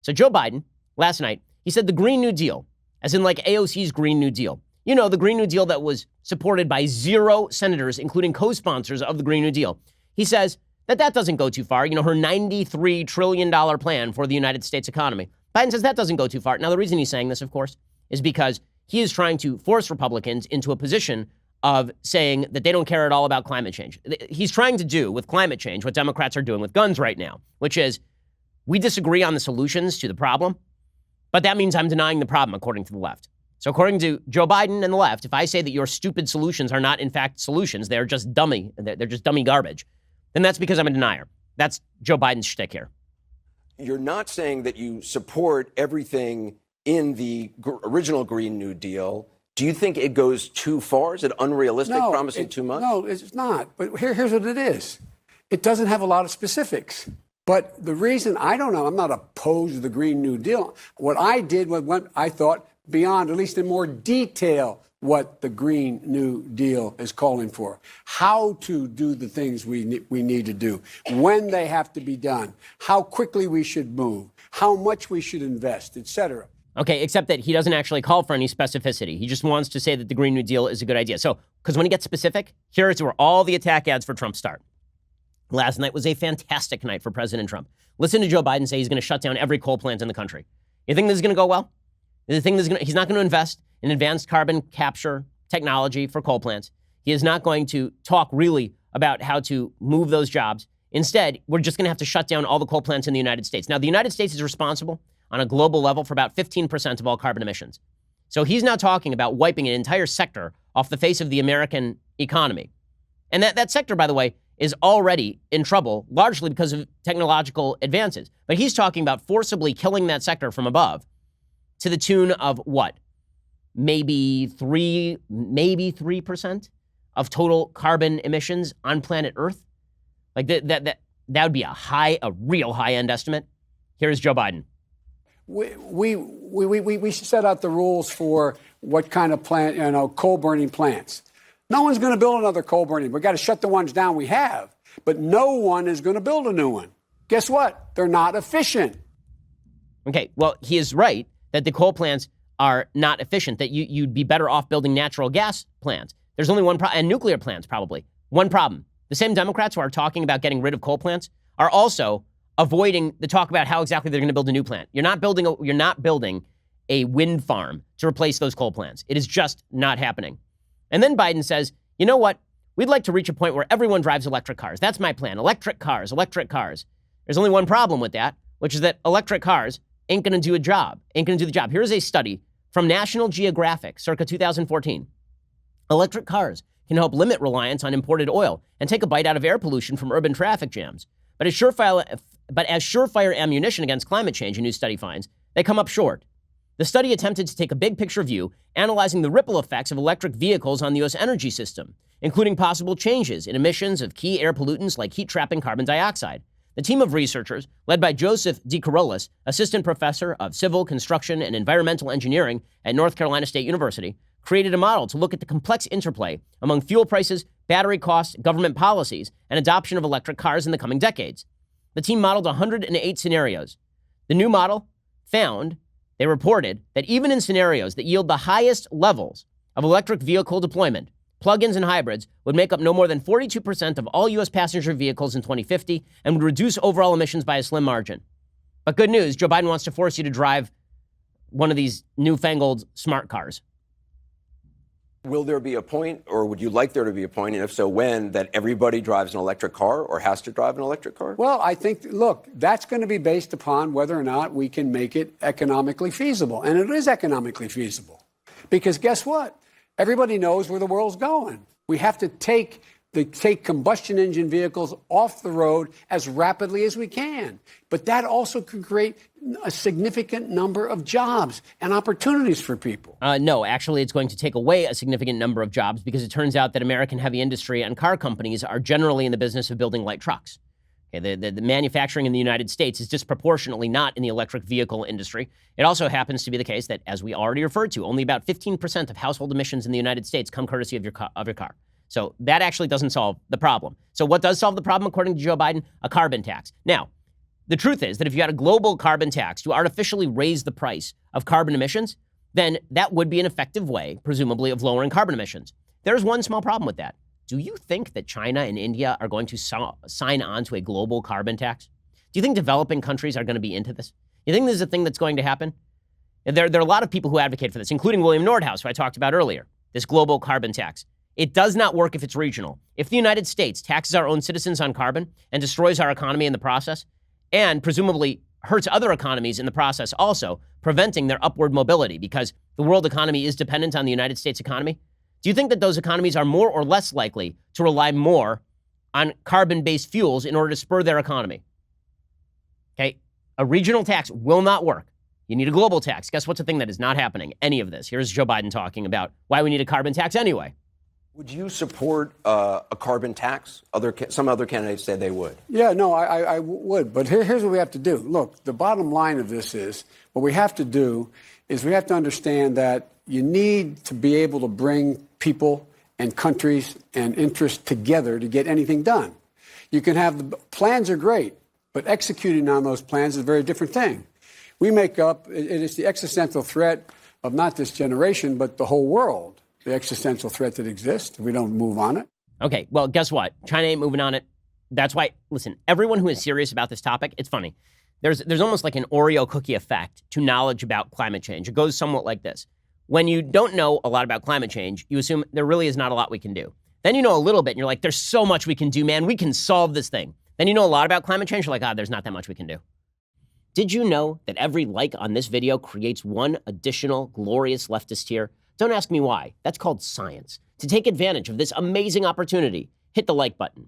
So Joe Biden, last night, he said the Green New Deal, as in like AOC's Green New Deal. You know, the Green New Deal that was supported by 0 senators, including co-sponsors of the Green New Deal. He says that doesn't go too far. You know, her $93 trillion plan for the United States economy. Biden says that doesn't go too far. Now, the reason he's saying this, of course, is because he is trying to force Republicans into a position of saying that they don't care at all about climate change. He's trying to do with climate change what Democrats are doing with guns right now, which is we disagree on the solutions to the problem, but that means I'm denying the problem, according to the left. So according to Joe Biden and the left, if I say that your stupid solutions are not, in fact, solutions, they're just dummy garbage, then that's because I'm a denier. That's Joe Biden's shtick here. You're not saying that you support everything in the original Green New Deal. Do you think it goes too far? Is it unrealistic, promising too much? No, it's not. But here's what it is. It doesn't have a lot of specifics. But the reason, I don't know, I'm not opposed to the Green New Deal. What I did was I thought beyond, at least in more detail, what the Green New Deal is calling for. How to do the things we need to do, when they have to be done, how quickly we should move, how much we should invest, et cetera. Okay, except that he doesn't actually call for any specificity. He just wants to say that the Green New Deal is a good idea. So, because when he gets specific, here's where all the attack ads for Trump start. Last night was a fantastic night for President Trump. Listen to Joe Biden say he's going to shut down every coal plant in the country. You think this is going to go well? He's not going to invest in advanced carbon capture technology for coal plants. He is not going to talk really about how to move those jobs. Instead, we're just going to have to shut down all the coal plants in the United States. Now, the United States is responsible on a global level for about 15% of all carbon emissions. So he's now talking about wiping an entire sector off the face of the American economy. And that sector, by the way, is already in trouble, largely because of technological advances. But he's talking about forcibly killing that sector from above to the tune of what? Maybe 3% of total carbon emissions on planet Earth? Like that would be a real high-end estimate. Here's Joe Biden. We should set out the rules for what kind of plant, coal burning plants. No one's going to build another coal burning. We've got to shut the ones down we have. But no one is going to build a new one. Guess what? They're not efficient. Okay, well, he is right that the coal plants are not efficient, that you'd be better off building natural gas plants. There's only one problem, and nuclear plants probably. One problem. The same Democrats who are talking about getting rid of coal plants are also avoiding the talk about how exactly they're going to build a new plant. You're not building a wind farm to replace those coal plants. It is just not happening. And then Biden says, you know what? We'd like to reach a point where everyone drives electric cars. That's my plan. Electric cars. There's only one problem with that, which is that electric cars ain't going to do the job. Here's a study from National Geographic, circa 2014. Electric cars can help limit reliance on imported oil and take a bite out of air pollution from urban traffic jams. But as surefire ammunition against climate change, a new study finds, they come up short. The study attempted to take a big picture view, analyzing the ripple effects of electric vehicles on the U.S. energy system, including possible changes in emissions of key air pollutants like heat-trapping carbon dioxide. The team of researchers, led by Joseph DeCarolis, assistant professor of civil, construction, and environmental engineering at North Carolina State University, created a model to look at the complex interplay among fuel prices, battery costs, government policies, and adoption of electric cars in the coming decades. The team modeled 108 scenarios. The new model found, they reported, that even in scenarios that yield the highest levels of electric vehicle deployment, plug-ins and hybrids would make up no more than 42% of all U.S. passenger vehicles in 2050 and would reduce overall emissions by a slim margin. But good news, Joe Biden wants to force you to drive one of these newfangled smart cars. Will there be a point, or would you like there to be a point, and if so, when, that everybody drives an electric car or has to drive an electric car? Well, I think, look, that's going to be based upon whether or not we can make it economically feasible. And it is economically feasible. Because guess what? Everybody knows where the world's going. We have to take combustion engine vehicles off the road as rapidly as we can. But that also could create a significant number of jobs and opportunities for people. No, actually, it's going to take away a significant number of jobs because it turns out that American heavy industry and car companies are generally in the business of building light trucks. Okay, the manufacturing in the United States is disproportionately not in the electric vehicle industry. It also happens to be the case that, as we already referred to, only about 15% of household emissions in the United States come courtesy of your car. So that actually doesn't solve the problem. So what does solve the problem, according to Joe Biden? A carbon tax. Now, the truth is that if you had a global carbon tax to artificially raise the price of carbon emissions, then that would be an effective way, presumably, of lowering carbon emissions. There's one small problem with that. Do you think that China and India are going to sign on to a global carbon tax? Do you think developing countries are going to be into this? You think this is a thing that's going to happen? There are a lot of people who advocate for this, including William Nordhaus, who I talked about earlier, this global carbon tax. It does not work if it's regional. If the United States taxes our own citizens on carbon and destroys our economy in the process, and presumably hurts other economies in the process also, preventing their upward mobility because the world economy is dependent on the United States economy, do you think that those economies are more or less likely to rely more on carbon-based fuels in order to spur their economy? Okay, a regional tax will not work. You need a global tax. Guess what's a thing that is not happening? Any of this. Here's Joe Biden talking about why we need a carbon tax anyway. Would you support a carbon tax? Some other candidates say they would. Yeah, no, I would. But here's what we have to do. Look, the bottom line of this is what we have to do is we have to understand that you need to be able to bring people and countries and interests together to get anything done. You can have the plans are great, but executing on those plans is a very different thing. We make up, it is the existential threat of not this generation, but the whole world, the existential threat that exists if we don't move on it. Okay, well, guess what? China ain't moving on it. That's why, listen, everyone who is serious about this topic, it's funny. There's almost like an Oreo cookie effect to knowledge about climate change. It goes somewhat like this. When you don't know a lot about climate change, you assume there really is not a lot we can do. Then you know a little bit, and you're like, there's so much we can do, man. We can solve this thing. Then you know a lot about climate change. You're like, there's not that much we can do. Did you know that every like on this video creates one additional glorious leftist here? Don't ask me why. That's called science. To take advantage of this amazing opportunity, hit the like button.